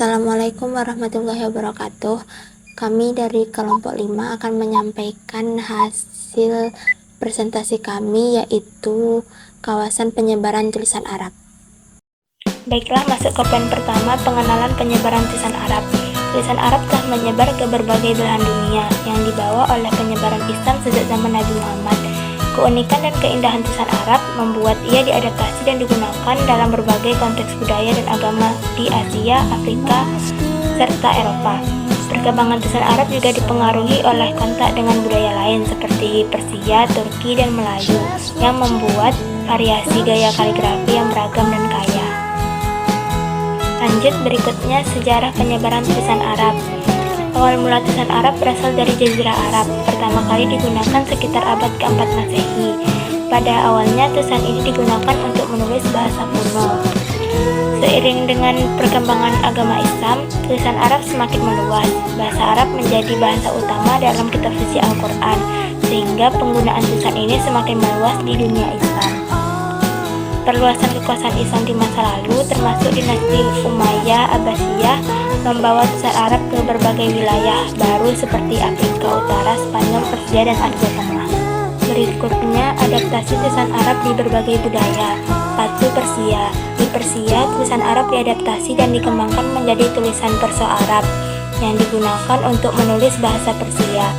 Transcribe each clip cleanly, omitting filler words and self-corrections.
Assalamualaikum warahmatullahi wabarakatuh. Kami dari kelompok 5 akan menyampaikan hasil presentasi kami, yaitu kawasan penyebaran tulisan Arab. Baiklah, masuk ke poin pertama, pengenalan penyebaran tulisan Arab. Tulisan Arab telah menyebar ke berbagai belahan dunia yang dibawa oleh penyebaran Islam sejak zaman Nabi Muhammad. Keunikan dan keindahan tulisan Arab membuat ia diadaptasi dan digunakan dalam berbagai konteks budaya dan agama di Asia, Afrika, serta Eropa. Perkembangan tulisan Arab juga dipengaruhi oleh kontak dengan budaya lain seperti Persia, Turki, dan Melayu yang membuat variasi gaya kaligrafi yang beragam dan kaya. Lanjut, berikutnya sejarah penyebaran tulisan Arab. Awal mula tulisan Arab berasal dari Jazirah Arab, pertama kali digunakan sekitar abad ke-4 Masehi. Pada awalnya tulisan ini digunakan untuk menulis bahasa kuno. Seiring dengan perkembangan agama Islam, tulisan Arab semakin meluas. Bahasa Arab menjadi bahasa utama dalam kitab suci Al-Quran, sehingga penggunaan tulisan ini semakin meluas di dunia Islam. Perluasan kekuasaan Islam di masa lalu, termasuk dinasti Umayyah, Abbasiyah, membawa tulisan Arab ke berbagai wilayah baru seperti Afrika Utara, Spanyol, Persia, dan Asia Tengah. Berikutnya, adaptasi tulisan Arab di berbagai budaya. 1. Persia. Di Persia, tulisan Arab diadaptasi dan dikembangkan menjadi tulisan Perso Arab yang digunakan untuk menulis bahasa Persia.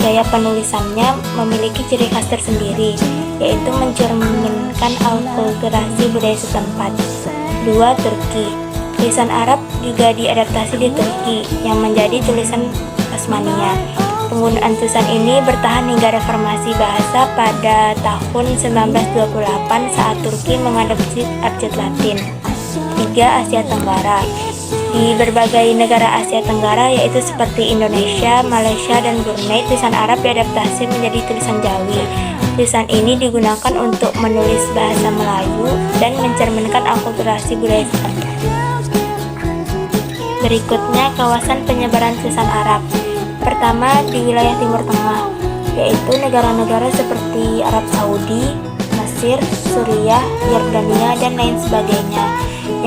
Gaya penulisannya memiliki ciri khas tersendiri, yaitu mencerminkan akulturasi budaya setempat. 2. Turki. Tulisan Arab juga diadaptasi di Turki yang menjadi tulisan Osmania. Penggunaan tulisan ini bertahan hingga reformasi bahasa pada tahun 1928 saat Turki mengadopsi abjad Latin. 3. Asia Tenggara. Di berbagai negara Asia Tenggara, yaitu seperti Indonesia, Malaysia, dan Brunei, tulisan Arab diadaptasi menjadi tulisan Jawi. Tulisan ini digunakan untuk menulis bahasa Melayu dan mencerminkan akulturasi budaya setempat. Berikutnya, kawasan penyebaran tulisan Arab. Pertama, di wilayah Timur Tengah, yaitu negara-negara seperti Arab Saudi, Mesir, Suriah, Yordania, dan lain sebagainya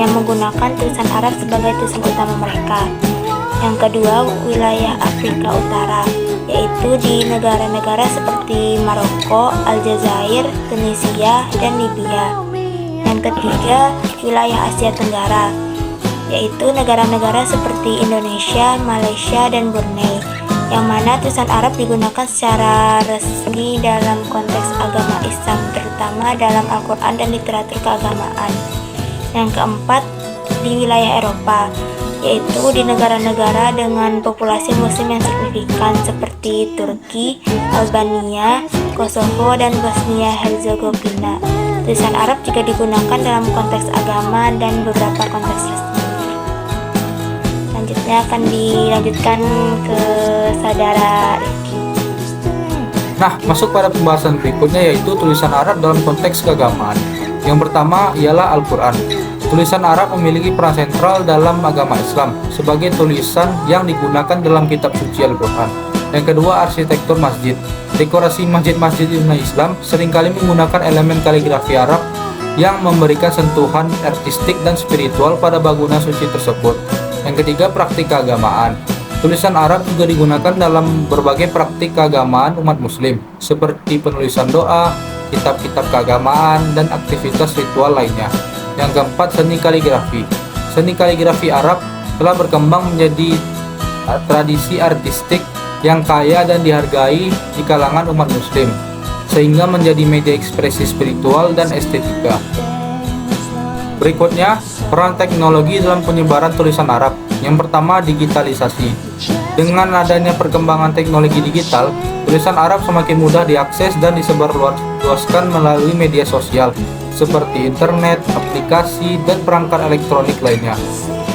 yang menggunakan tulisan Arab sebagai tulisan utama mereka. Yang kedua, wilayah Afrika Utara, yaitu di negara-negara seperti Maroko, Aljazair, Tunisia, dan Libya. Yang ketiga, wilayah Asia Tenggara, yaitu negara-negara seperti Indonesia, Malaysia, dan Brunei, yang mana tulisan Arab digunakan secara resmi dalam konteks agama Islam, terutama dalam Al-Quran dan literatur keagamaan. Yang keempat, di wilayah Eropa, yaitu di negara-negara dengan populasi muslim yang signifikan seperti Turki, Albania, Kosovo, dan Bosnia-Herzegovina. Tulisan Arab juga digunakan dalam konteks agama dan beberapa konteks resmi. Selanjutnya akan dilanjutkan ke saudara Rifki. Nah, masuk pada pembahasan berikutnya, yaitu tulisan Arab dalam konteks keagamaan. Yang pertama ialah Al-Quran. Tulisan Arab memiliki peran sentral dalam agama Islam sebagai tulisan yang digunakan dalam kitab suci Al-Quran. Yang kedua, arsitektur masjid. Dekorasi masjid-masjid di dunia Islam seringkali menggunakan elemen kaligrafi Arab yang memberikan sentuhan artistik dan spiritual pada bangunan suci tersebut. Yang ketiga, praktik keagamaan. Tulisan Arab juga digunakan dalam berbagai praktik keagamaan umat muslim, seperti penulisan doa, kitab-kitab keagamaan, dan aktivitas ritual lainnya. Yang keempat, seni kaligrafi. Seni kaligrafi Arab telah berkembang menjadi tradisi artistik yang kaya dan dihargai di kalangan umat muslim, sehingga menjadi media ekspresi spiritual dan estetika. Berikutnya, peran teknologi dalam penyebaran tulisan Arab. Yang pertama, digitalisasi. Dengan adanya perkembangan teknologi digital, tulisan Arab semakin mudah diakses dan disebarluaskan melalui media sosial seperti internet, aplikasi, dan perangkat elektronik lainnya.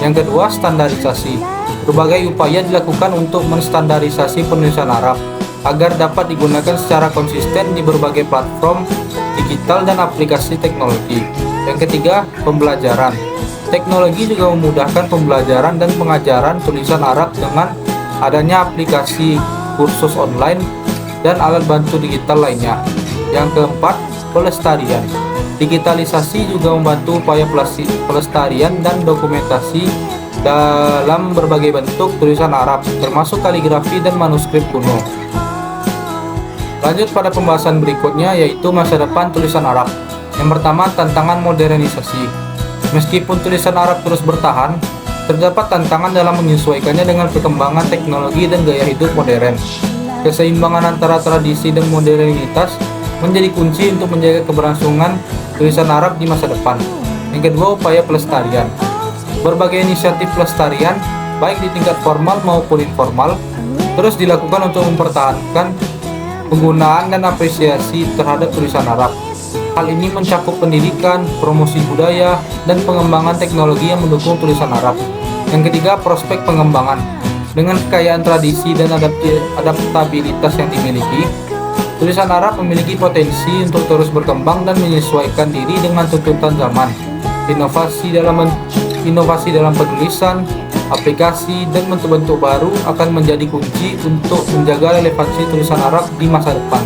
Yang kedua, standarisasi. Berbagai upaya dilakukan untuk menstandarisasi penulisan Arab agar dapat digunakan secara konsisten di berbagai platform digital dan aplikasi teknologi. Yang ketiga, pembelajaran. Teknologi juga memudahkan pembelajaran dan pengajaran tulisan Arab dengan adanya aplikasi kursus online dan alat bantu digital lainnya. Yang keempat, pelestarian. Digitalisasi juga membantu upaya pelestarian dan dokumentasi dalam berbagai bentuk tulisan Arab, termasuk kaligrafi dan manuskrip kuno. Lanjut pada pembahasan berikutnya, yaitu masa depan tulisan Arab. Yang pertama, tantangan modernisasi. Meskipun tulisan Arab terus bertahan, terdapat tantangan dalam menyesuaikannya dengan perkembangan teknologi dan gaya hidup modern. Keseimbangan antara tradisi dan modernitas menjadi kunci untuk menjaga keberlangsungan tulisan Arab di masa depan. Yang kedua, upaya pelestarian. Berbagai inisiatif pelestarian, baik di tingkat formal maupun informal, terus dilakukan untuk mempertahankan penggunaan dan apresiasi terhadap tulisan Arab. Hal ini mencakup pendidikan, promosi budaya, dan pengembangan teknologi yang mendukung tulisan Arab. Yang ketiga, prospek pengembangan. Dengan kekayaan tradisi dan adaptabilitas yang dimiliki, tulisan Arab memiliki potensi untuk terus berkembang dan menyesuaikan diri dengan tuntutan zaman. Inovasi dalam penulisan, aplikasi, dan bentuk-bentuk baru akan menjadi kunci untuk menjaga relevansi tulisan Arab di masa depan.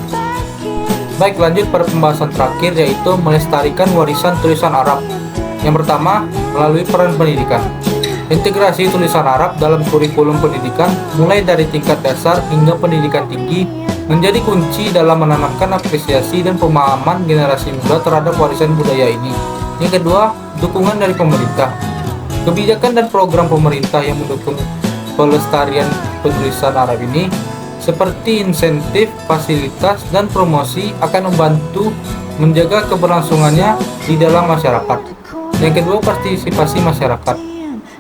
Baik, lanjut pada pembahasan terakhir, yaitu melestarikan warisan tulisan Arab. Yang pertama, melalui peran pendidikan. Integrasi tulisan Arab dalam kurikulum pendidikan, mulai dari tingkat dasar hingga pendidikan tinggi, menjadi kunci dalam menanamkan apresiasi dan pemahaman generasi muda terhadap warisan budaya ini. Yang kedua, dukungan dari pemerintah. Kebijakan dan program pemerintah yang mendukung pelestarian penulisan Arab ini, seperti insentif, fasilitas, dan promosi, akan membantu menjaga keberlangsungannya di dalam masyarakat. Yang kedua, partisipasi masyarakat.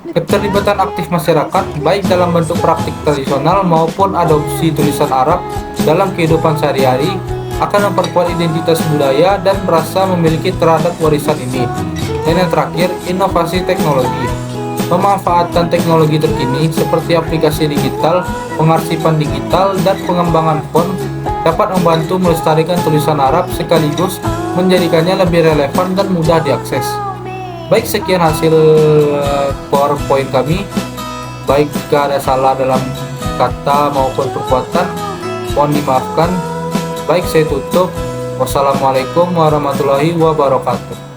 Keterlibatan aktif masyarakat, baik dalam bentuk praktik tradisional maupun adopsi tulisan Arab dalam kehidupan sehari-hari, akan memperkuat identitas budaya dan merasa memiliki terhadap warisan ini. Dan yang terakhir, inovasi teknologi. Pemanfaatan teknologi terkini seperti aplikasi digital, pengarsipan digital, dan pengembangan font dapat membantu melestarikan tulisan Arab sekaligus menjadikannya lebih relevan dan mudah diakses. Baik, sekian hasil PowerPoint kami. Baik jika ada salah dalam kata maupun perbuatan, mohon dimaafkan. Baik, saya tutup. Wassalamualaikum warahmatullahi wabarakatuh.